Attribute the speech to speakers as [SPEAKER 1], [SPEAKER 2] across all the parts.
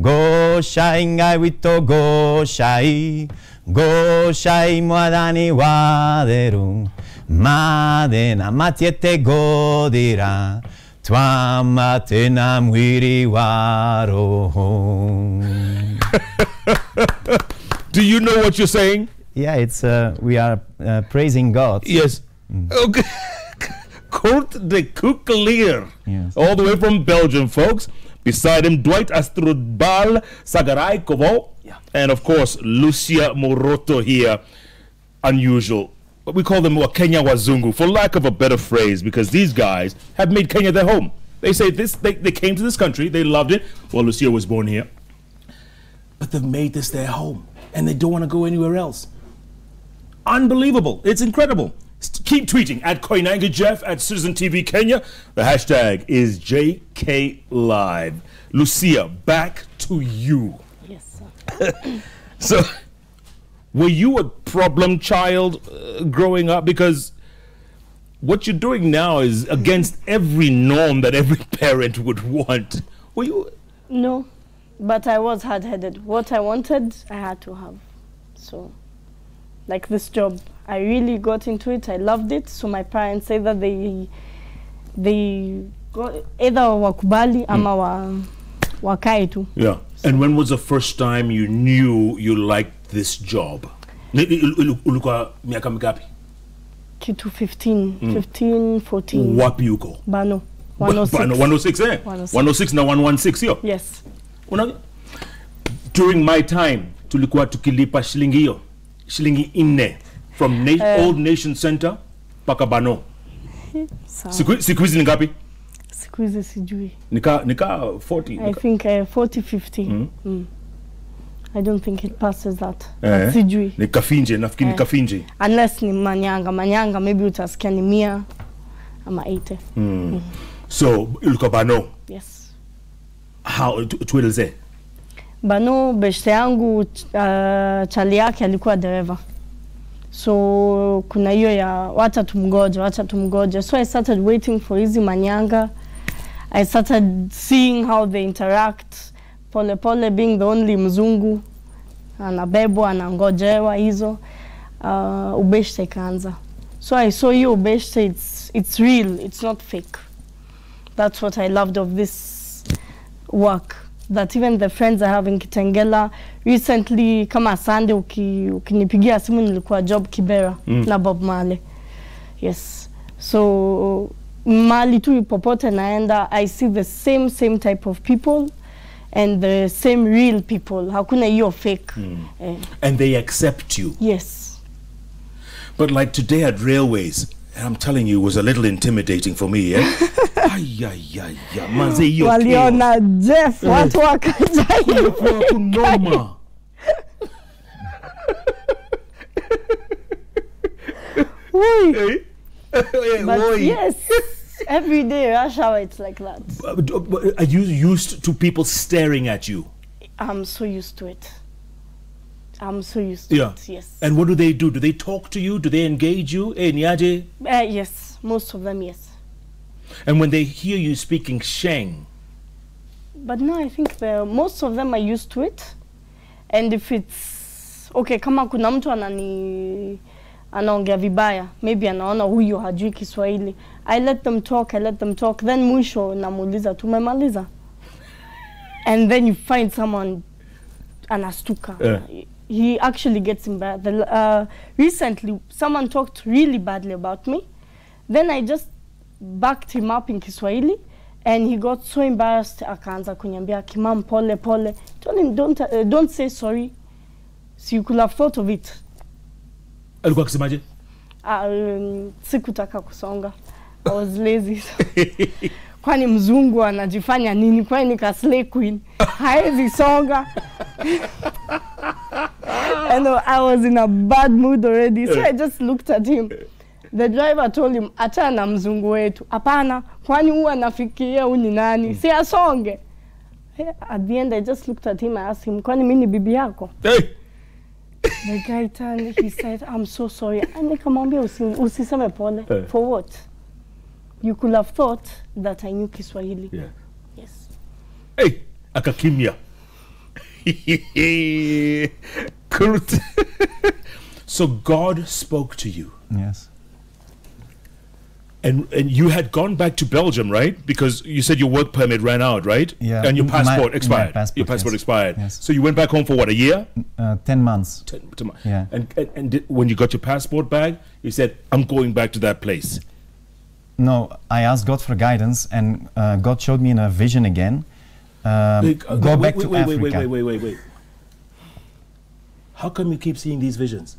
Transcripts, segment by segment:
[SPEAKER 1] Go shai ngai wito go shai. Go shai moadani waderu. Madena matiete godira. Twa matena mwiri waro.
[SPEAKER 2] Do you know what you're saying?
[SPEAKER 1] Yeah, it's we are praising God.
[SPEAKER 2] Yes. Okay. Kurt de Koekeleer.
[SPEAKER 1] Yes.
[SPEAKER 2] All the way from Belgium, folks. Beside him, Dwight Astrobal Sagarai Kovo.
[SPEAKER 1] Yeah.
[SPEAKER 2] And of course, Lucia Moroto here. Unusual. But we call them Kenya Wazungu, for lack of a better phrase, because these guys have made Kenya their home. They say this, they came to this country, they loved it. Well, Lucia was born here. But they've made this their home, and they don't want to go anywhere else. Unbelievable. It's incredible. Keep tweeting at Koinange Jeff, at Citizen TV Kenya. The hashtag is JK Live. Lucia, back to you.
[SPEAKER 3] Yes, sir.
[SPEAKER 2] So, were you a problem child growing up? Because what you're doing now is against every norm that every parent would want. Were you?
[SPEAKER 3] No, but I was hard-headed. What I wanted, I had to have. So, like this job, I really got into it. I loved it. So my parents say that they got either wakubali ama wakae tu.
[SPEAKER 2] Yeah. So. And when was the first time you knew you liked this job? Ulikuwa miaka mingapi?
[SPEAKER 3] Kitu 15, 14.
[SPEAKER 2] Wapi uko?
[SPEAKER 3] Bano. 106.
[SPEAKER 2] Bano 106 eh? 106 na 116 yo?
[SPEAKER 3] Yes.
[SPEAKER 2] During my time, tulikuwa tukilipa shilingi 4 from Old Nation Center paka Bano. Siku hizi ni ngapi?
[SPEAKER 3] Siku hizi sijui.
[SPEAKER 2] Nika 40.
[SPEAKER 3] I think 40, 50. I don't think it passes that. Sijui.
[SPEAKER 2] Ni kafinje, nafikiri ni kafinje.
[SPEAKER 3] Unless ni manyanga, maybe utasikia ni 100 ama 80.
[SPEAKER 2] So, ulikuwa Bano?
[SPEAKER 3] Yes.
[SPEAKER 2] How, tueleze?
[SPEAKER 3] Bano, beshte yangu, chali yake alikuwa dereva. So, kuna hiyo ya wacha tumgoje. So, I started waiting for hizi manyanga. I started seeing how they interact. Pole pole being the only mzungu. Anabebwa, anangojewa hizo. Ubeshte kaanza. So, I saw you ubeshte, it's real, it's not fake. That's what I loved of this work. That even the friends I have in Kitengela, recently, kama Sunday, ukinipigia simu nilikuwa job Kibera na Bob Marley. Yes. So, Mali tu popote naenda, I see the same type of people and the same real people. Hakuna hiyo fake.
[SPEAKER 2] And they accept you.
[SPEAKER 3] Yes.
[SPEAKER 2] But like today at Railways, and I'm telling you, it was a little intimidating for me, eh? Manze hiyo
[SPEAKER 3] waliona Jeff, watu wakajai.
[SPEAKER 2] Kunoma.
[SPEAKER 3] But yes, every day rush hour it's like that.
[SPEAKER 2] Are you used to people staring at you?
[SPEAKER 3] I'm so used to it. Yes.
[SPEAKER 2] And what do? Do they talk to you? Do they engage you? Niaje?
[SPEAKER 3] Yes, most of them, yes.
[SPEAKER 2] And when they hear you speaking Sheng?
[SPEAKER 3] But no, I think most of them are used to it. And if it's, okay, kama kuna mtu anaongea vibaya, maybe anaona huyu hajui Kiswahili, I let them talk, then mwisho namuuliza tumemaliza. And then you find someone anastuka. He actually gets embarrassed. Recently, someone talked really badly about me. Then I just backed him up in Kiswahili, and he got so embarrassed. Akaanza kunyambia Kimam pole pole. Told him don't say sorry. So you could have thought of it.
[SPEAKER 2] Alikuwa akisemaje?
[SPEAKER 3] Sikutaka kusonga. I was lazy. Kwani mzungu anajifanya nini? Kwani nika slay queen. Haezi songa. And I was in a bad mood already, so I just looked at him. The driver told him, achana na mzungu wetu. Hapana, kwani huwa nafikiria huyu ni nani? Si asonge. At the end, I just looked at him, I asked him, kwani mimi ni bibi yako? The guy turned, he said, I'm so sorry. And nikamwambia usiseme pole. For what? You could have thought that I knew Kiswahili.
[SPEAKER 2] Yeah.
[SPEAKER 3] Yes.
[SPEAKER 2] Hey, akakimya. Kurut. So God spoke to you.
[SPEAKER 1] Yes.
[SPEAKER 2] And you had gone back to Belgium, right? Because you said your work permit ran out, right?
[SPEAKER 1] Yeah.
[SPEAKER 2] And your passport
[SPEAKER 1] My
[SPEAKER 2] expired.
[SPEAKER 1] passport,
[SPEAKER 2] Your passport
[SPEAKER 1] yes.
[SPEAKER 2] expired.
[SPEAKER 1] Yes.
[SPEAKER 2] So you went back home for what, a year?
[SPEAKER 1] 10 months. Yeah.
[SPEAKER 2] And when you got your passport back, you said, I'm going back to that place.
[SPEAKER 1] No, I asked God for guidance, and God showed me in a vision again. Go back to Africa.
[SPEAKER 2] Wait. How come you keep seeing these visions?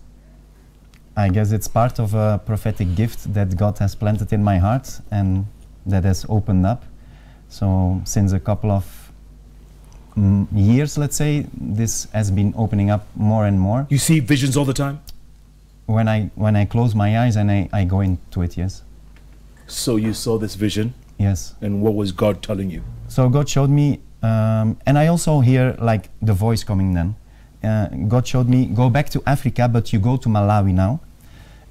[SPEAKER 1] I guess it's part of a prophetic gift that God has planted in my heart and that has opened up. So since a couple of years, let's say, this has been opening up more and more.
[SPEAKER 2] You see visions all the time?
[SPEAKER 1] When I close my eyes and I go into it, yes.
[SPEAKER 2] So you saw this vision?
[SPEAKER 1] Yes.
[SPEAKER 2] And what was God telling you?
[SPEAKER 1] So God showed me, and I also hear like the voice coming then. God showed me, go back to Africa, but you go to Malawi now.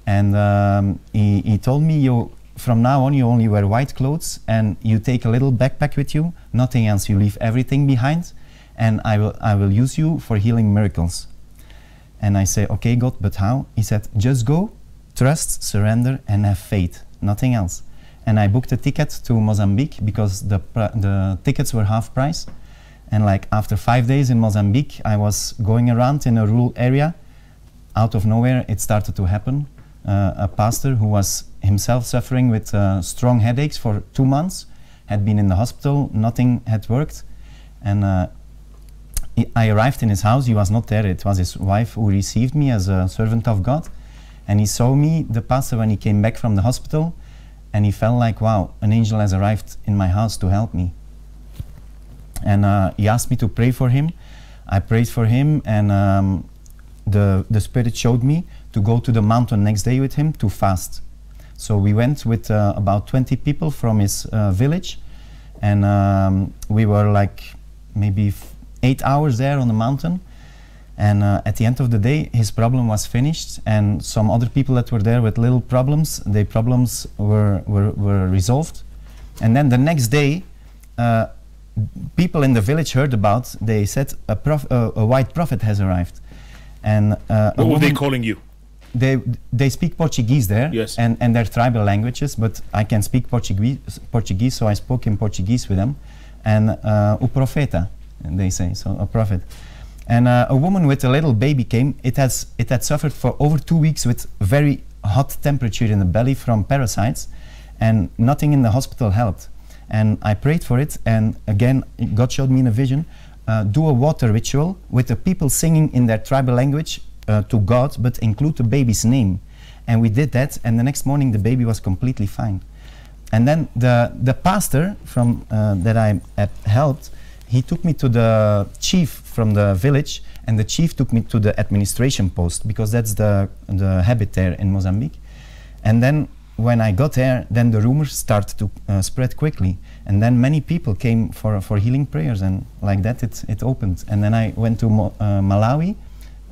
[SPEAKER 1] And he told me, from now on you only wear white clothes and you take a little backpack with you, nothing else, you leave everything behind, and I will use you for healing miracles. And I say, okay God, but how? He said, just go, trust, surrender, and have faith, nothing else. And I booked a ticket to Mozambique because the tickets were half price. And like after 5 days in Mozambique, I was going around in a rural area. Out of nowhere, it started to happen. A pastor who was himself suffering with strong headaches for 2 months, had been in the hospital, nothing had worked. And I arrived in his house, he was not there, it was his wife who received me as a servant of God. And he saw me, the pastor, when he came back from the hospital, and he felt like, wow, an angel has arrived in my house to help me. And he asked me to pray for him. I prayed for him, and the Spirit showed me to go to the mountain next day with him to fast. So we went with about 20 people from his village, and we were like maybe 8 hours there on the mountain. And at the end of the day, his problem was finished, and some other people that were there with little problems, their problems were resolved. And then the next day, people in the village heard about, they said a white prophet has arrived. And
[SPEAKER 2] what were they calling you?
[SPEAKER 1] They speak Portuguese there,
[SPEAKER 2] yes,
[SPEAKER 1] and their tribal languages, but I can speak Portuguese, so I spoke in Portuguese with them. And o profeta, they say, so a prophet. And a woman with a little baby came. It had suffered for over 2 weeks with very hot temperature in the belly from parasites, and nothing in the hospital helped. And I prayed for it, and again God showed me in a vision, do a water ritual with the people singing in their tribal language to God, but include the baby's name. And we did that, and the next morning the baby was completely fine. And then the pastor from that I had helped, he took me to the chief from the village, and the chief took me to the administration post, because that's the habit there in Mozambique. And then when I got there, then the rumors started to spread quickly, and then many people came for healing prayers, and like that it opened. And then I went to Malawi,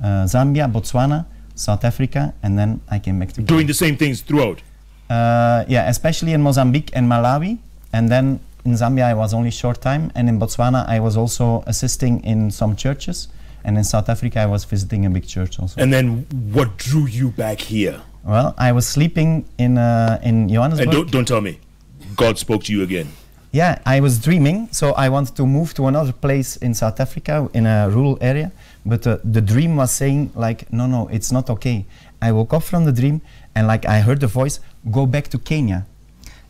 [SPEAKER 1] Zambia, Botswana, South Africa, and then I came back to
[SPEAKER 2] doing the same things throughout.
[SPEAKER 1] Yeah, especially in Mozambique and Malawi, and then in Zambia I was only short time, and in Botswana I was also assisting in some churches, and in South Africa I was visiting a big church also.
[SPEAKER 2] And then what drew you back here?
[SPEAKER 1] Well, I was sleeping in Johannesburg.
[SPEAKER 2] And don't tell me, God spoke to you again.
[SPEAKER 1] Yeah, I was dreaming, so I wanted to move to another place in South Africa, in a rural area, but the dream was saying like, no, it's not okay. I woke up from the dream, and like I heard the voice, go back to Kenya.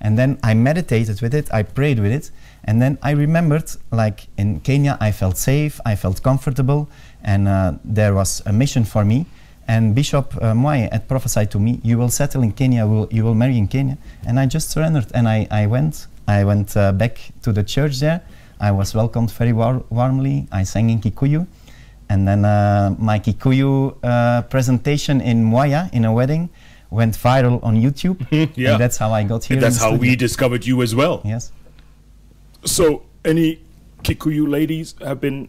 [SPEAKER 1] And then I meditated with it, I prayed with it, and then I remembered, like in Kenya I felt safe, I felt comfortable, and there was a mission for me. And Bishop Mwai had prophesied to me, you will settle in Kenya, you will marry in Kenya. And I just surrendered, and I went back to the church there. I was welcomed very warmly. I sang in Kikuyu. And then my Kikuyu presentation in Mwaya, in a wedding, went viral on YouTube.
[SPEAKER 2] Yeah.
[SPEAKER 1] And that's how I got here.
[SPEAKER 2] And that's how we discovered you as well.
[SPEAKER 1] Yes.
[SPEAKER 2] So, any Kikuyu ladies have been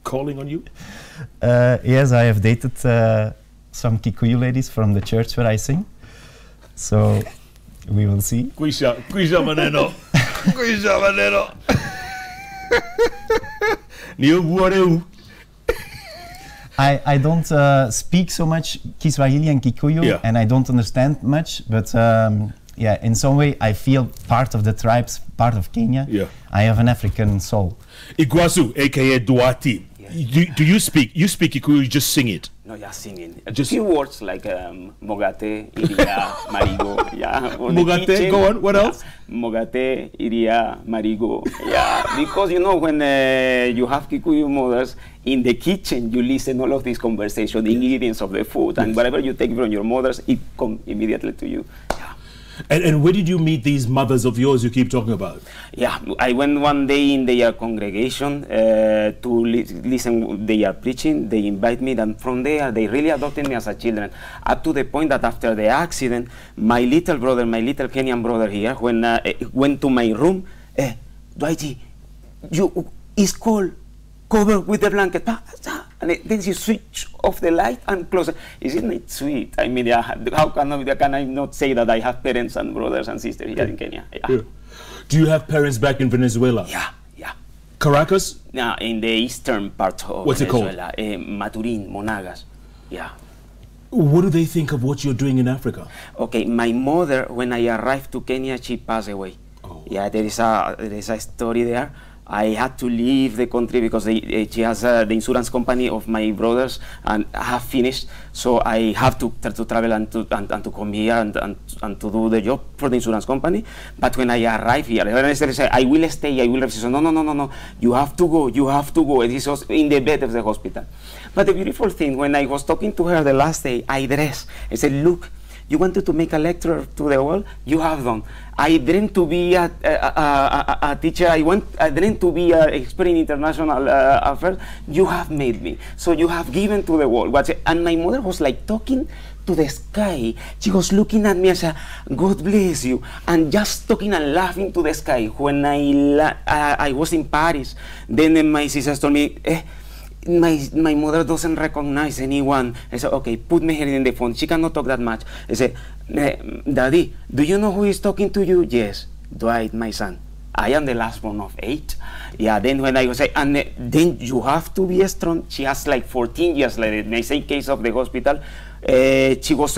[SPEAKER 2] calling on you?
[SPEAKER 1] Yes, I have dated some Kikuyu ladies from the church where I sing. So, we will see.
[SPEAKER 2] Quisha maneno. Quisha maneno. Niyo buareu.
[SPEAKER 1] I don't speak so much Kiswahili and Kikuyu,
[SPEAKER 2] Yeah.
[SPEAKER 1] and I don't understand much, but yeah, in some way I feel part of the tribes, part of Kenya.
[SPEAKER 2] Yeah.
[SPEAKER 1] I have an African soul.
[SPEAKER 2] Iguazu, aka Duati. Do you speak? You speak Kikuyu, you just sing it.
[SPEAKER 4] No, just singing.
[SPEAKER 2] Just-
[SPEAKER 4] Few words like Mogate, Iria, Marigo. Yeah. on the
[SPEAKER 2] Mogate,
[SPEAKER 4] kitchen.
[SPEAKER 2] go on, what
[SPEAKER 4] Yeah.
[SPEAKER 2] else?
[SPEAKER 4] Mogate, Iria, Marigo. Yeah, because you know when you have Kikuyu mothers in the kitchen, you listen all of these conversations, the ingredients of the food, and whatever you take from your mothers, it comes immediately to you. Yeah.
[SPEAKER 2] And where did you meet these mothers of yours you keep talking about?
[SPEAKER 4] Yeah, I went one day in their congregation to listen their preaching. They invite me, and from there they really adopted me as a children. Up to the point that after the accident, my little brother, my little Kenyan brother here, when went to my room, Dwighty, it's cold, covered with the blanket. And then you switch off the light and close it. Isn't it sweet? I mean, yeah, how can I not say that I have parents and brothers and sisters here in Kenya? Yeah.
[SPEAKER 2] Yeah. Do you have parents back in Venezuela?
[SPEAKER 4] Yeah.
[SPEAKER 2] Caracas?
[SPEAKER 4] Now, in the eastern part of
[SPEAKER 2] What's it called?
[SPEAKER 4] Venezuela, Maturin, Monagas. Yeah.
[SPEAKER 2] What do they think of what you're doing in Africa?
[SPEAKER 4] Okay, my mother, when I arrived to Kenya, she passed away.
[SPEAKER 2] Oh.
[SPEAKER 4] Yeah, there is a story there. I had to leave the country because she has the insurance company of my brothers and have finished. So I have to travel and to come here and to do the job for the insurance company. But when I arrived here, I said, I will stay, I will rest. So no, you have to go, you have to go. And this was in the bed of the hospital. But the beautiful thing, when I was talking to her the last day, I dressed. I said, look, you wanted to make a lecture to the world? You have done. I dreamed to be a teacher. I dreamed to be an expert in international affairs. You have made me. So you have given to the world. And my mother was like talking to the sky. She was looking at me and said, God bless you. And just talking and laughing to the sky. When I was in Paris, then my sisters told me, my mother doesn't recognize anyone. I said, okay, put me here in the phone. She cannot talk that much. I said, Daddy, do you know who is talking to you? Yes, Dwight, my son. I am the last one of 8. Yeah, then when I was saying, and then you have to be strong. She has like 14 years later. In the same case of the hospital, she was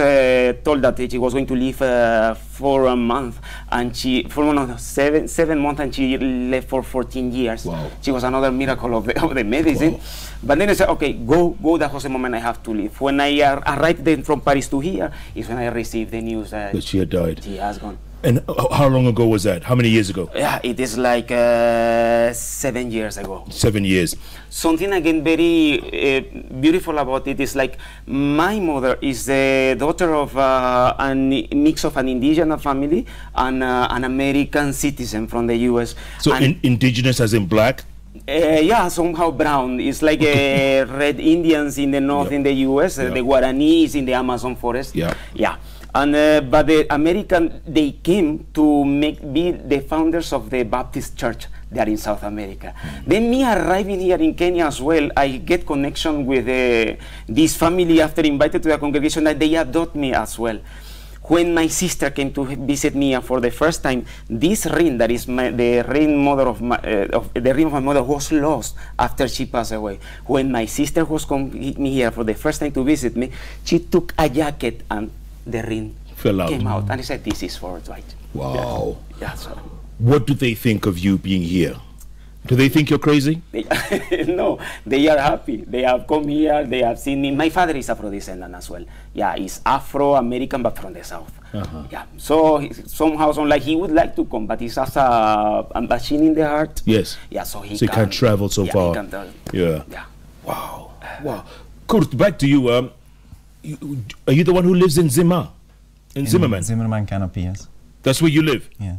[SPEAKER 4] told that she was going to live for a month, and for 7 months, and she left for 14 years.
[SPEAKER 2] Wow.
[SPEAKER 4] She was another miracle of the medicine.
[SPEAKER 2] Wow.
[SPEAKER 4] But then I said, okay, go. That was the moment I have to leave. When I arrived then from Paris to here, is when I received the news
[SPEAKER 2] That she had died.
[SPEAKER 4] she has gone.
[SPEAKER 2] And how long ago was that? How many years ago?
[SPEAKER 4] Yeah, it is like 7 years ago.
[SPEAKER 2] 7 years.
[SPEAKER 4] Something again very beautiful about it is like my mother is the daughter of a mix of an indigenous family and an American citizen from the U.S.
[SPEAKER 2] So
[SPEAKER 4] And,
[SPEAKER 2] indigenous as in black?
[SPEAKER 4] yeah, somehow brown. It's like red Indians in the north
[SPEAKER 2] Yeah.
[SPEAKER 4] in the U.S.,
[SPEAKER 2] Yeah.
[SPEAKER 4] the Guaranis in the Amazon forest.
[SPEAKER 2] Yeah.
[SPEAKER 4] Yeah. And but the American, they came to be the founders of the Baptist Church there in South America. Then me arriving here in Kenya as well, I get connection with this family after invited to the congregation that they adopt me as well. When my sister came to visit me for the first time, this ring that is the ring of my mother was lost after she passed away. When my sister was coming here for the first time to visit me, she took a jacket and the ring
[SPEAKER 2] Fell out.
[SPEAKER 4] came out, and I said, "This is for Dwight."
[SPEAKER 2] Wow.
[SPEAKER 4] Yeah. So
[SPEAKER 2] What do they think of you being here? Do they think you're crazy?
[SPEAKER 4] no, they are happy. They have come here. They have seen me. My father is Afro-descendant as well. Yeah, he's Afro-American, but from the south. Yeah. So somehow, like he would like to come, but he has a machine in the heart.
[SPEAKER 2] Yes.
[SPEAKER 4] Yeah. So he
[SPEAKER 2] can't travel so
[SPEAKER 4] yeah,
[SPEAKER 2] far.
[SPEAKER 4] He can't travel.
[SPEAKER 2] Yeah.
[SPEAKER 4] Yeah.
[SPEAKER 2] Wow. Wow. Kurt, back to you. Are you the one who lives in Zimmer? In Zimmerman?
[SPEAKER 1] Zimmerman Canopy, yes.
[SPEAKER 2] That's where you live?
[SPEAKER 1] Yeah.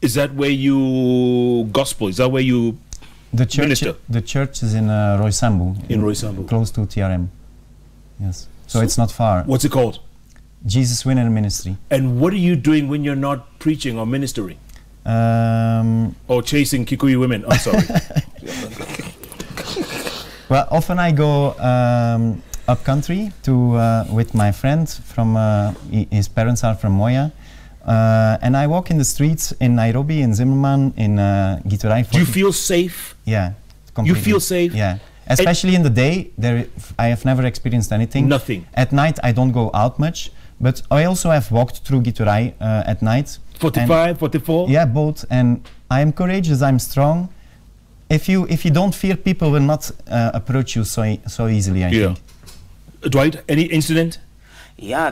[SPEAKER 2] Is that where you gospel? Is that where you minister?
[SPEAKER 1] The church is in Roysambu.
[SPEAKER 2] In Roysambu.
[SPEAKER 1] Close to TRM. Yes. So it's not far.
[SPEAKER 2] What's it called?
[SPEAKER 1] Jesus Winner Ministry.
[SPEAKER 2] And what are you doing when you're not preaching or ministering? Or chasing Kikuyu women? I'm sorry.
[SPEAKER 1] Well, often I go up country to with my friend from his parents are from Moya, and I walk in the streets in Nairobi, in Zimmerman, in Giturai.
[SPEAKER 2] Do you feel safe?
[SPEAKER 1] Yeah.
[SPEAKER 2] You
[SPEAKER 1] Completely.
[SPEAKER 2] feel safe?
[SPEAKER 1] Yeah. Especially in the day, I have never experienced anything.
[SPEAKER 2] Nothing.
[SPEAKER 1] At night, I don't go out much, but I also have walked through Giturai at night.
[SPEAKER 2] 45, 44?
[SPEAKER 1] Yeah, both. And I am courageous, I'm strong. If you don't fear, people will not approach you so easily, I think.
[SPEAKER 2] Dwight, any incident?
[SPEAKER 4] Yeah,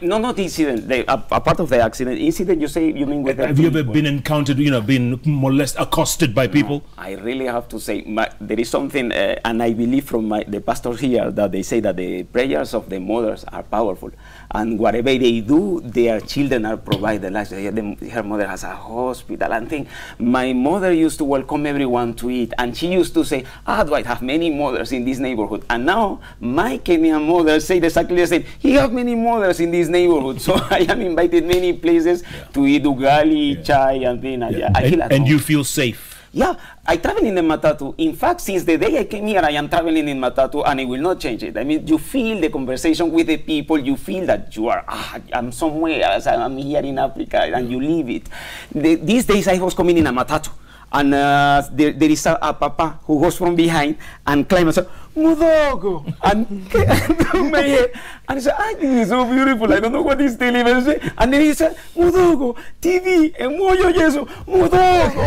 [SPEAKER 4] no, not incident. A part of the accident. Incident, you mean with?
[SPEAKER 2] Have you ever been encountered, been molested, accosted by people?
[SPEAKER 4] I really have to say, there is something, and I believe from the pastors here that they say that the prayers of the mothers are powerful, and whatever they do, their children are provided. Like her mother has a hospital and thing. My mother used to welcome everyone to eat, and she used to say, Dwight have many mothers in this neighborhood, and now my Kenyan mother say exactly the same. He have many mothers in this neighborhood, so I am invited many places to eat ugali, chai, and thing. I feel at home.
[SPEAKER 2] You feel safe.
[SPEAKER 4] Yeah, I travel in the matatu. In fact, since the day I came here, I am traveling in matatu, and I will not change it. I mean, you feel the conversation with the people. You feel that you are, I'm somewhere else. I'm here in Africa, and you live it. These days, I was coming in a matatu, and there is a papa who goes from behind and climbs and says, Mudogo! And my head. And he said, this is so beautiful. I don't know what he's telling me. And then he said, Mudogo, TV, emoyo yeso, Mudogo.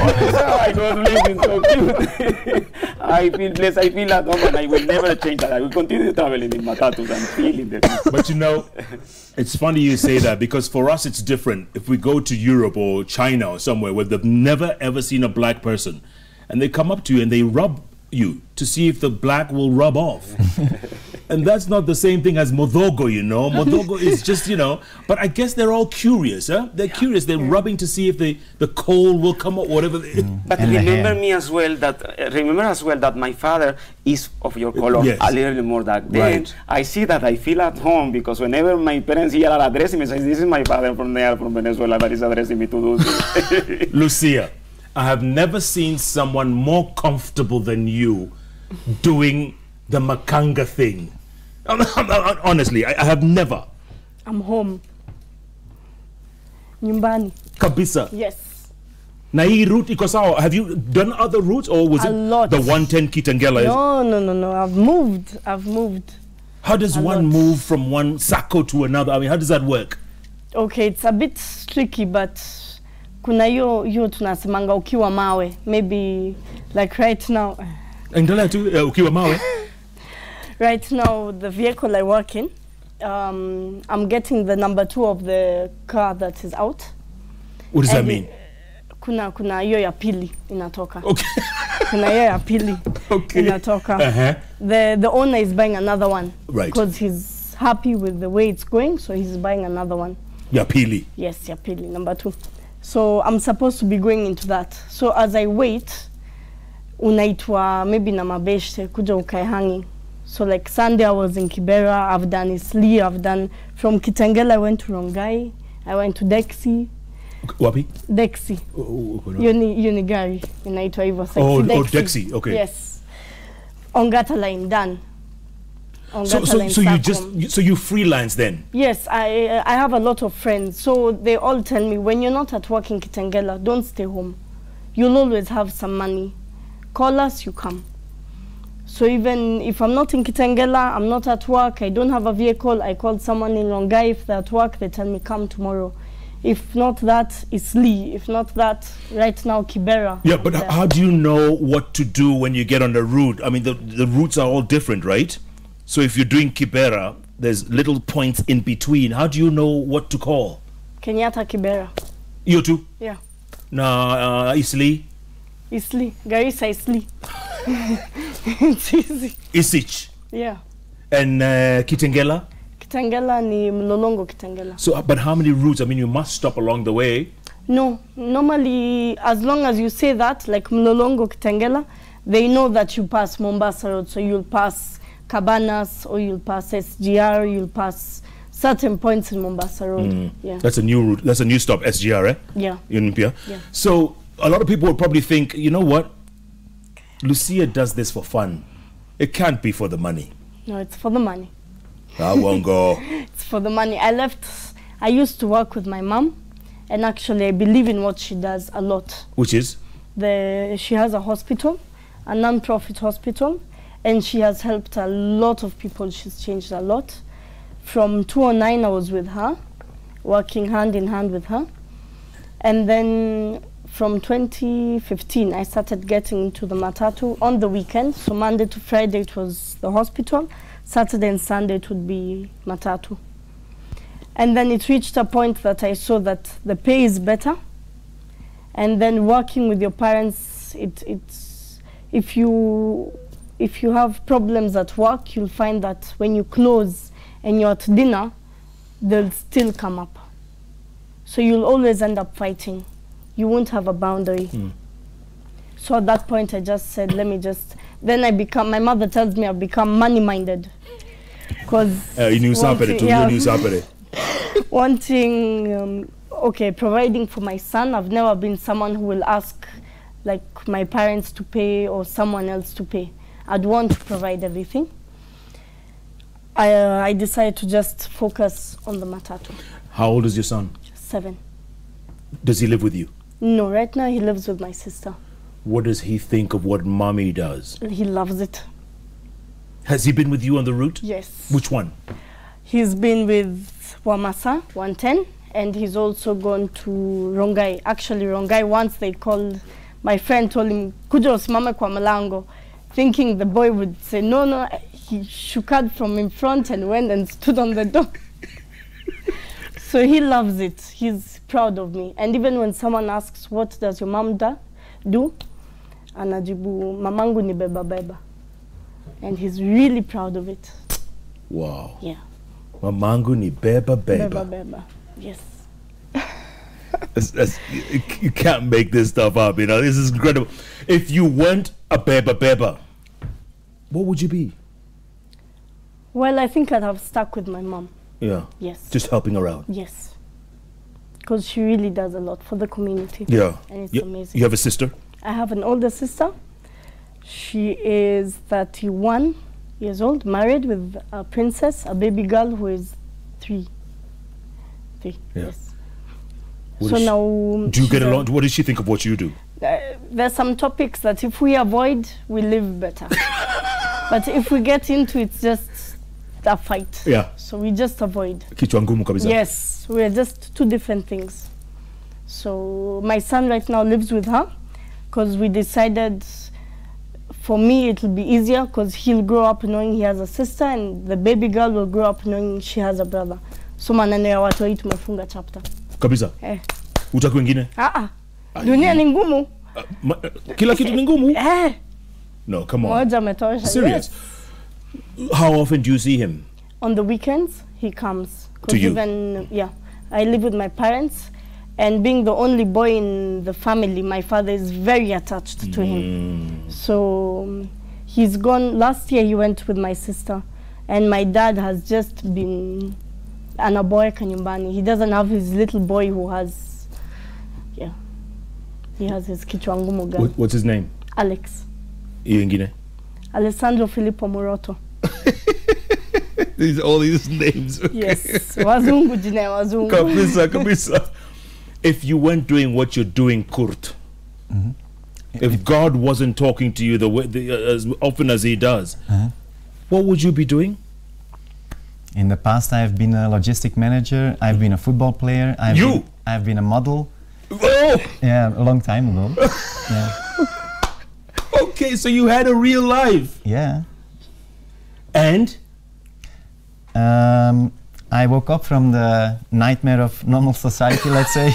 [SPEAKER 4] And I was living so cute. I feel blessed, I feel at home, and I will never change that. I will continue traveling in matatus and feeling the
[SPEAKER 2] But it's funny you say that, because for us it's different. If we go to Europe or China or somewhere where they've never ever seen a black person, and they come up to you and they rub you to see if the black will rub off. And that's not the same thing as modogo, Modogo is just, but I guess they're all curious, huh? They're curious. They're rubbing to see if the coal will come up, whatever.
[SPEAKER 4] But remember as well that my father is of your color, a little more dark. Then I see that I feel at home, because whenever my parents here are addressing me, say, this is my father from Venezuela that is addressing me to do this.
[SPEAKER 2] Lucia, I have never seen someone more comfortable than you doing the Makanga thing. Honestly, I have never.
[SPEAKER 3] I'm home. Nyumbani.
[SPEAKER 2] Kabisa.
[SPEAKER 3] Yes.
[SPEAKER 2] Na hii route iko sawa. Have you done other routes, or was it the 110 Kitengela?
[SPEAKER 3] No. I've moved.
[SPEAKER 2] How does one move from one sacco to another? I mean, how does that work?
[SPEAKER 3] Okay, it's a bit tricky, but kuna hiyo tunasemanga ukiwa mawe, maybe like right now.
[SPEAKER 2] Endelea tu ukiwa mawe.
[SPEAKER 3] Right now, the vehicle I work in, I'm getting the number 2 of the car that is out.
[SPEAKER 2] What does that mean?
[SPEAKER 3] Kuna hiyo ya pili inatoka.
[SPEAKER 2] Okay.
[SPEAKER 3] Kuna hiyo ya pili inatoka. The owner is buying another one.
[SPEAKER 2] Right.
[SPEAKER 3] Because he's happy with the way it's going, so he's buying another one.
[SPEAKER 2] Ya pili?
[SPEAKER 3] Yes, ya pili, number 2. So I'm supposed to be going into that. So as I wait, unaitwa maybe na mabeshte kuja ukae hanging. So like Sunday I was in Kibera, I've done Isli, I've done from Kitengela, I went to Rongai, I went to Dexi.
[SPEAKER 2] Wapi?
[SPEAKER 3] Dexi. Unigari inaitwa hivyo.
[SPEAKER 2] Dexi, okay.
[SPEAKER 3] Yes. Ongata line done.
[SPEAKER 2] So you freelance then?
[SPEAKER 3] Yes, I have a lot of friends. So they all tell me, when you're not at work in Kitengela, don't stay home. You'll always have some money. Call us, you come. So even if I'm not in Kitengela, I'm not at work, I don't have a vehicle, I call someone in Rongai. If they're at work, they tell me, come tomorrow. If not that, it's Lee. If not that, right now, Kibera.
[SPEAKER 2] Yeah, but how do you know what to do when you get on the route? I mean, the routes are all different, right? So if you're doing Kibera, there's little points in between. How do you know what to call?
[SPEAKER 3] Kenyatta Kibera.
[SPEAKER 2] You too?
[SPEAKER 3] Yeah.
[SPEAKER 2] Na Isli?
[SPEAKER 3] Isli. Garissa Isli. It's easy.
[SPEAKER 2] Isich?
[SPEAKER 3] Yeah.
[SPEAKER 2] And Kitengela?
[SPEAKER 3] Kitengela ni Mlolongo Kitengela.
[SPEAKER 2] So, but how many routes? I mean, you must stop along the way.
[SPEAKER 3] No. Normally, as long as you say that, like Mlolongo Kitengela, they know that you pass Mombasa Road. So you'll pass Cabanas, or you'll pass SGR, you'll pass certain points in Mombasa Road. Yeah.
[SPEAKER 2] That's a new route. That's a new stop, SGR, eh?
[SPEAKER 3] Yeah.
[SPEAKER 2] Yeah. So a lot of people will probably think, you know what? Lucia does this for fun. It can't be for the money.
[SPEAKER 3] No, it's for the money.
[SPEAKER 2] I won't go.
[SPEAKER 3] It's for the money. I used to work with my mom, and actually I believe in what she does a lot.
[SPEAKER 2] Which is?
[SPEAKER 3] She has a hospital, a non-profit hospital, And she has helped a lot of people. She's changed a lot. From 2009, I was with her, working hand in hand with her. And then from 2015, I started getting into the matatu on the weekend. So Monday to Friday, it was the hospital. Saturday and Sunday, it would be matatu. And then it reached a point that I saw that the pay is better. And then working with your parents, it's if you have problems at work, you'll find that when you close and you're at dinner, they'll still come up. So you'll always end up fighting. You won't have a boundary. So at that point, I just said, let me just. Then my mother tells me I've become money-minded. Because wanting, okay, providing for my son. I've never been someone who will ask, like, my parents to pay or someone else to pay. I'd want to provide everything. I decided to just focus on the matatu.
[SPEAKER 2] How old is your son?
[SPEAKER 3] 7.
[SPEAKER 2] Does he live with you?
[SPEAKER 3] No, right now he lives with my sister.
[SPEAKER 2] What does he think of what mommy does?
[SPEAKER 3] He loves it.
[SPEAKER 2] Has he been with you on the route?
[SPEAKER 3] Yes.
[SPEAKER 2] Which one?
[SPEAKER 3] He's been with Wamasa 110, and he's also gone to Rongai. Actually, Rongai, once they called, my friend told him, Kujo usimame kwa mlango, thinking the boy would say, no, no. He shook out from in front and went and stood on the door. So he loves it. He's proud of me. And even when someone asks, what does your mom do? Anajibu, mamangu ni beba beba. And he's really proud of it.
[SPEAKER 2] Wow.
[SPEAKER 3] Yeah.
[SPEAKER 2] Mamangu ni beba beba.
[SPEAKER 3] Beba beba. Yes.
[SPEAKER 2] You can't make this stuff up, you know. This is incredible. If you weren't a beba beba, what would you be?
[SPEAKER 3] Well, I think I'd have stuck with my mom.
[SPEAKER 2] Yeah.
[SPEAKER 3] Yes.
[SPEAKER 2] Just helping around.
[SPEAKER 3] Yes. Because she really does a lot for the community.
[SPEAKER 2] Yeah.
[SPEAKER 3] And it's amazing.
[SPEAKER 2] You have a sister?
[SPEAKER 3] I have an older sister. She is 31 years old, married with a princess, a baby girl who is 3.
[SPEAKER 2] Yeah.
[SPEAKER 3] Yes.
[SPEAKER 2] What
[SPEAKER 3] so now...
[SPEAKER 2] Do you get along? What does she think of what you do?
[SPEAKER 3] There's some topics that if we avoid, we live better. But if we get into it, it's just a fight.
[SPEAKER 2] Yeah.
[SPEAKER 3] So we just avoid.
[SPEAKER 2] Kichwa ngumu kabisa.
[SPEAKER 3] Yes. We're just 2 different things. So my son right now lives with her because we decided for me it will be easier because he'll grow up knowing he has a sister and the baby girl will grow up knowing she has a brother. So maneno ya watoi tumefunga chapter.
[SPEAKER 2] Kabisa. Utaki wengine?
[SPEAKER 3] Dunia ni ngumu.
[SPEAKER 2] Kila kitu ni ngumu? No, come on.
[SPEAKER 3] Moja metosha.
[SPEAKER 2] Serious? Yes. How often do you see him?
[SPEAKER 3] On the weekends, he comes.
[SPEAKER 2] To you?
[SPEAKER 3] Even, yeah. I live with my parents, and being the only boy in the family, my father is very attached to him. So he's gone. Last year, he went with my sister, and my dad has just been anaboeka nyumbani. He doesn't have his little boy who has, yeah. He has his kichwa ngumu girl.
[SPEAKER 2] What's his name?
[SPEAKER 3] Alex.
[SPEAKER 2] Ingine?
[SPEAKER 3] Alessandro Filippo Moroto.
[SPEAKER 2] All these names. Okay.
[SPEAKER 3] Yes. Wazungu jina ya wazungu.
[SPEAKER 2] Kabisa, kabisa. If you weren't doing what you're doing, Kurt, if God wasn't talking to you the way, as often as he does, what would you be doing?
[SPEAKER 1] In the past, I've been a logistic manager. I've been a football player. I've been a model.
[SPEAKER 2] Oh!
[SPEAKER 1] Yeah, a long time ago. Yeah.
[SPEAKER 2] Okay, so you had a real life.
[SPEAKER 1] Yeah.
[SPEAKER 2] And?
[SPEAKER 1] I woke up from the nightmare of normal society, let's say,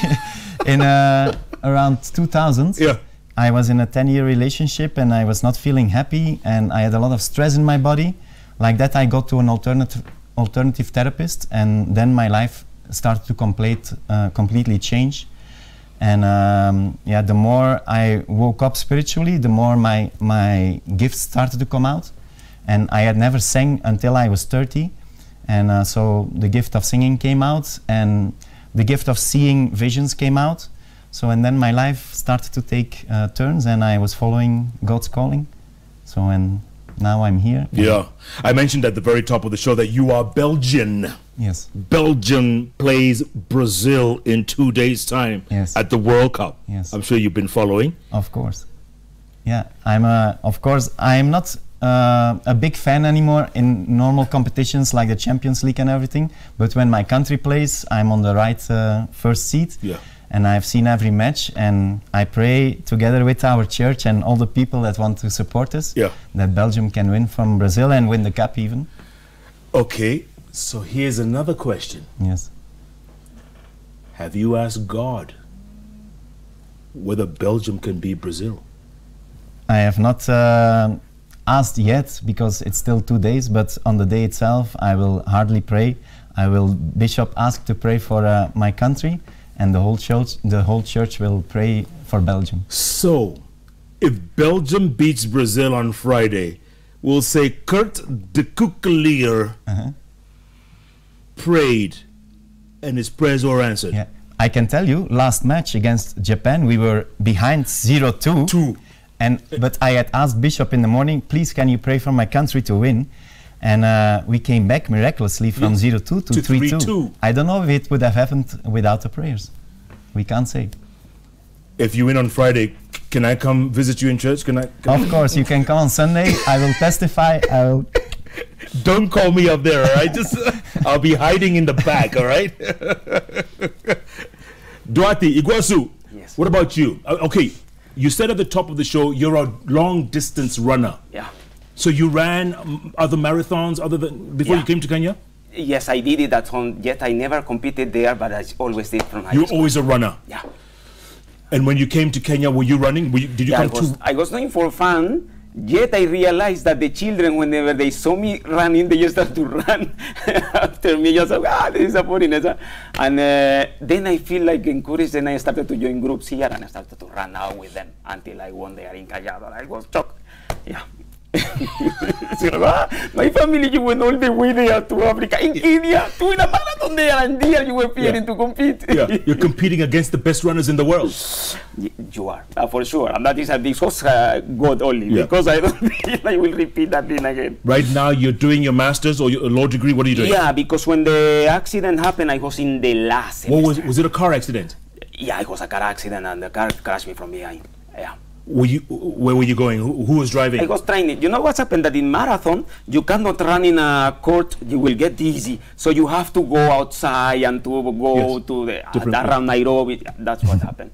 [SPEAKER 1] in around 2000.
[SPEAKER 2] Yeah.
[SPEAKER 1] I was in a 10-year relationship and I was not feeling happy and I had a lot of stress in my body. Like that, I got to an alternative therapist, and then my life started to completely change. And yeah, the more I woke up spiritually, the more my gifts started to come out. And I had never sang until I was 30. And so the gift of singing came out, and the gift of seeing visions came out. So, and then my life started to take turns, and I was following God's calling. So, and now I'm here.
[SPEAKER 2] Yeah. I mentioned at the very top of the show that you are Belgian.
[SPEAKER 1] Yes.
[SPEAKER 2] Belgium plays Brazil in 2 days' time at the World Cup.
[SPEAKER 1] Yes.
[SPEAKER 2] I'm sure you've been following.
[SPEAKER 1] Of course. Yeah. Of course, I'm not a big fan anymore in normal competitions like the Champions League and everything. But when my country plays, I'm on the right first seat.
[SPEAKER 2] Yeah.
[SPEAKER 1] And I've seen every match, and I pray together with our church and all the people that want to support us that Belgium can win from Brazil and win the cup even.
[SPEAKER 2] Okay, so here's another question.
[SPEAKER 1] Yes.
[SPEAKER 2] Have you asked God whether Belgium can beat Brazil?
[SPEAKER 1] I have not asked yet because it's still 2 days, but on the day itself I will hardly pray. I will Bishop ask to pray for my country, and the whole church will pray for Belgium.
[SPEAKER 2] So, if Belgium beats Brazil on Friday, we'll say Kurt de Koekelier prayed and his prayers were answered.
[SPEAKER 1] Yeah. I can tell you, last match against Japan, we were behind 0-2. But I had asked Bishop in the morning, please can you pray for my country to win? And we came back miraculously from 0-2 to 3-2. I don't know if it would have happened without the prayers. We can't say.
[SPEAKER 2] If you win on Friday, can I come visit you in church? Can I?
[SPEAKER 1] Of course, you can come on Sunday. I will testify.
[SPEAKER 2] Don't call me up there, all right? Just I'll be hiding in the back, all right? Duarte, Iguazu,
[SPEAKER 4] yes.
[SPEAKER 2] What about you? Okay, you said at the top of the show you're a long-distance runner.
[SPEAKER 4] Yeah.
[SPEAKER 2] So you ran other marathons other than before you came to Kenya?
[SPEAKER 4] Yes, I did it at home. Yet I never competed there, but I always did from high
[SPEAKER 2] You were
[SPEAKER 4] school.
[SPEAKER 2] always a runner?
[SPEAKER 4] Yeah.
[SPEAKER 2] And when you came to Kenya, were you running? Did you come to...
[SPEAKER 4] I was doing for fun, yet I realized that the children, whenever they saw me running, they just started to run after me. Just like, this is a foreigner. And then I feel like encouraged, and I started to join groups here, and I started to run out with them until I won there in Callao. I was shocked. Yeah. My family, you went all the way there to Africa, in India, to win a marathon there, and there you were fearing to compete.
[SPEAKER 2] Yeah, you're competing against the best runners in the world.
[SPEAKER 4] You are, for sure, and that is because God only, because I don't think I will repeat that thing again.
[SPEAKER 2] Right now, you're doing your master's or your law degree. What are you doing?
[SPEAKER 4] Yeah, because when the accident happened, I was in the last semester.
[SPEAKER 2] Was it a car accident?
[SPEAKER 4] Yeah, it was a car accident, and the car crashed me from behind. Yeah.
[SPEAKER 2] Where were you going? Who was driving?
[SPEAKER 4] I was training. You know what's happened? That in marathon, you cannot run in a court. You will get dizzy. So you have to go outside and to go to around Nairobi. That's what happened.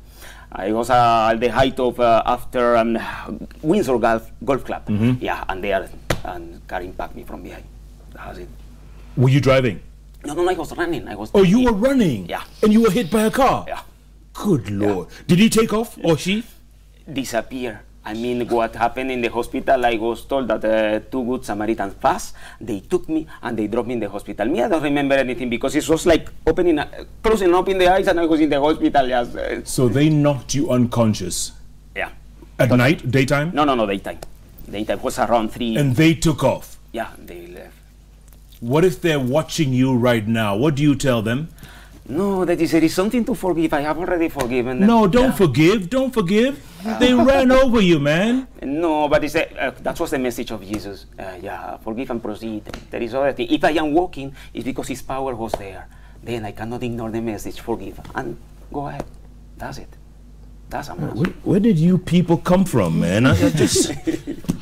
[SPEAKER 4] I was at the height of after Windsor Golf Club. Yeah, and there, and car impacted me from behind. That's it.
[SPEAKER 2] Were you driving?
[SPEAKER 4] No, I was running.
[SPEAKER 2] You were running?
[SPEAKER 4] Yeah.
[SPEAKER 2] And you were hit by a car?
[SPEAKER 4] Yeah.
[SPEAKER 2] Good Lord. Yeah. Did he take off or she?
[SPEAKER 4] Disappear. I mean, what happened in the hospital, I was told that 2 good Samaritans passed. They took me and they dropped me in the hospital. Me, I don't remember anything because it was like closing up in the eyes, and I was in the hospital. Yes.
[SPEAKER 2] So they knocked you unconscious?
[SPEAKER 4] Yeah.
[SPEAKER 2] At night? Daytime?
[SPEAKER 4] No, daytime. Daytime was around 3.
[SPEAKER 2] And they took off?
[SPEAKER 4] Yeah, they left.
[SPEAKER 2] What if they're watching you right now? What do you tell them?
[SPEAKER 4] No, there is something to forgive. I have already forgiven them.
[SPEAKER 2] No, don't forgive. Don't forgive. They ran over you, man.
[SPEAKER 4] No, but that was the message of Jesus. Yeah, forgive and proceed. There is other thing. If I am walking, it's because His power was there. Then I cannot ignore the message. Forgive and go ahead. That's it. That's a message.
[SPEAKER 2] Where did you people come from, man? I just...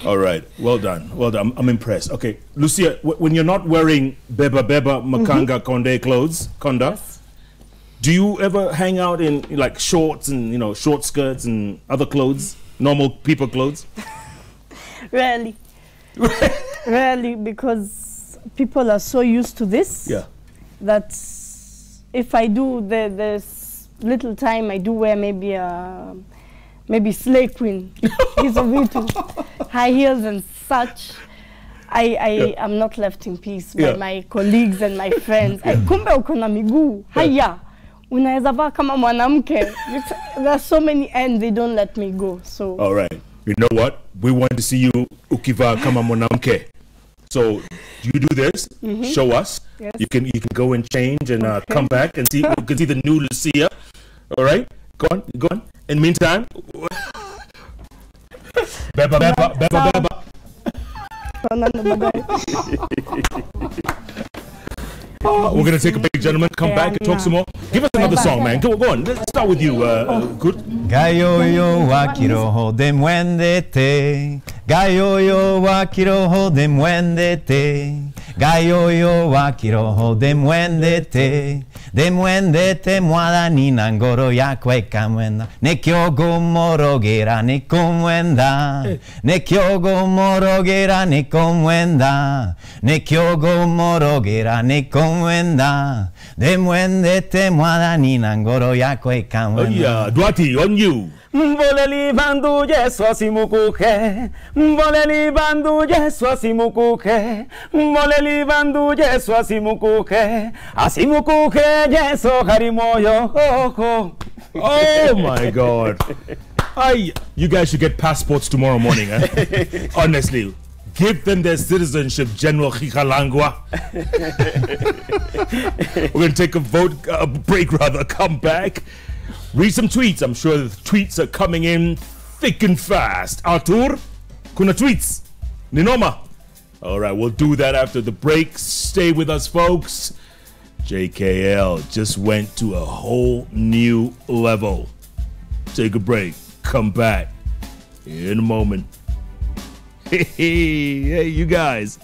[SPEAKER 2] All right. Well done. Well done. I'm impressed. Okay, Lucia, when you're not wearing Beba Makanga Konde clothes, Konda. Yes. Do you ever hang out in like shorts and short skirts and other clothes, normal people clothes?
[SPEAKER 3] Rarely. Rarely, because people are so used to this.
[SPEAKER 2] Yeah.
[SPEAKER 3] That if I do there's little time, I do wear maybe Slay Queen, high heels and such. I am not left in peace by my colleagues and my friends. Kumbe uko na miguu. Haya. Unaweza vaa kama mwanamke. There are so many and they don't let me go. So
[SPEAKER 2] all right. You know what? We want to see you ukiva kama mwanamke. So you do this, show us. Yes. You can go and change and come back and see. You can see the new Lucia. All right, go on. In the meantime, beba. We're gonna take a break, gentlemen. Come back and talk some more. Give us another song, man. Go on. Let's start with you. Good.
[SPEAKER 1] Gayo yo wakiroho de muendete Gayoyo wa kiroho de muendete. Gayoyo wa kiroho de muendete. De muendete muada ni nangoro ya kweka muenda. Ne kyogo morogera ne komwenda. Ne kyogo morogera ne komwenda. Ne kyogo morogera ne komwenda. De muendete muada ni nangoro ya kweka
[SPEAKER 2] Oh
[SPEAKER 1] muenda.
[SPEAKER 2] yeah, Duati, on you.
[SPEAKER 4] Mboleli bandu Yesu asimukuke. Mboleli bandu Yesu asimukuke. Mboleli bandu Yesu asimukuke. Asimukuke Yesu harimoyo.
[SPEAKER 2] Oh my God. You guys should get passports tomorrow morning, eh? Honestly. Give them their citizenship, General Chikalangwa. We're going to take a break rather, come back. Read some tweets. I'm sure the tweets are coming in thick and fast. Artur, kuna tweets? Ninoma. All right, we'll do that after the break. Stay with us, folks. JKL just went to a whole new level. Take a break. Come back in a moment. Hey, you guys.